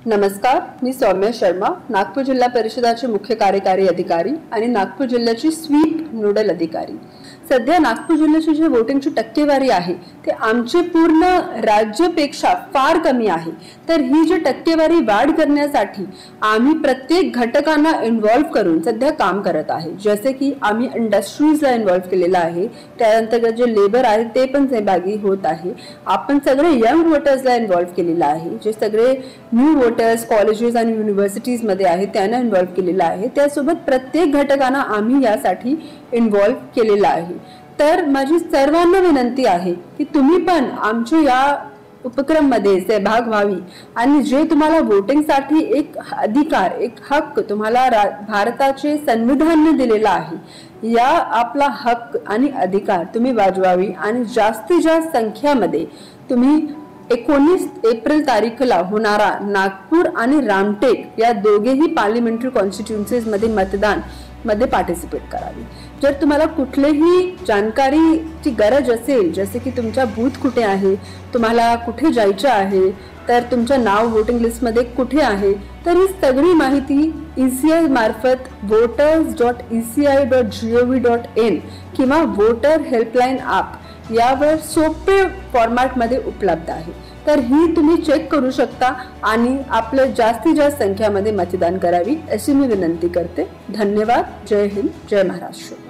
नमस्कार, मी सौम्या शर्मा, नागपूर जिल्हा परिषदाचे मुख्य कार्यकारी अधिकारी आणि नागपूर जिल्ह्याची स्वीप नोडल अधिकारी। सध्या नागपूर जिल्ह्याची जी वोटिंगची टक्केवारी आहे ते आमचे पूर्ण राज्यापेक्षा फार कमी आहे। तर ही जी टक्केवारी वाढ करण्यासाठी आम्ही प्रत्येक घटकांना इन्व्हॉल्व करून सध्या काम करत आहे। जसे की आम्ही इंडस्ट्रीजला इन्व्हॉल्व केलेला आहे, त्यानंतर जे लेबर आहे ते पण सहभागी होत आहे। आपण सगळे यंग वोटर्सला इन्व्हॉल्व केलेला आहे, जे सगळे न्यू वोटर्स कॉलेजेस आणि युनिव्हर्सिटीज मध्ये आहेत त्यांना इन्व्हॉल्व केलेला आहे। त्यासोबत प्रत्येक घटकांना आम्ही यासाठी इन्व्हॉल्व केलेला आहे। तर माझी सर्वांना विनंती आहे की तुम्ही पण आमच्या या उपक्रम मध्ये सहभाग व्हावी आणि जे तुम्हाला वोटिंग साठी एक अधिकार, एक हक्क तुम्हाला भारताचे संविधानाने दिलेला आहे, या आपला हक्क आणि अधिकार तुम्ही वाजवावी आणि जास्तीत जास्त संख्येमध्ये तुम्ही 19 एप्रिल तारीखला होणारा नागपूर आणि रामटेक या दोघेही पार्लिमेंटरी कॉन्स्टिट्युएन्सीज मध्ये मतदान मध्ये पार्टिसिपेट करावी। जर तुम्हाला कुठलीही जानकारीची गरज असेल, जसे की तुमचा बूथ कुठे आहे, तुम्हाला कुठे जायचे आहे, तर तुमचं नाव वोटिंग लिस्ट मध्ये कुठे आहे, तर ही सगळी माहिती ECI मार्फत voters.eci.gov.in किंवा वोटर हेल्पलाइन ॲप यावर सोपे फॉर्मॅट मध्ये उपलब्ध आहे। तर ही तुम्ही चेक करू शकता आणि आपल्या जास्तीत जास्त संख्येमध्ये मतदान करावी अशी मी विनंती करते। धन्यवाद। जय हिंद, जय महाराष्ट्र।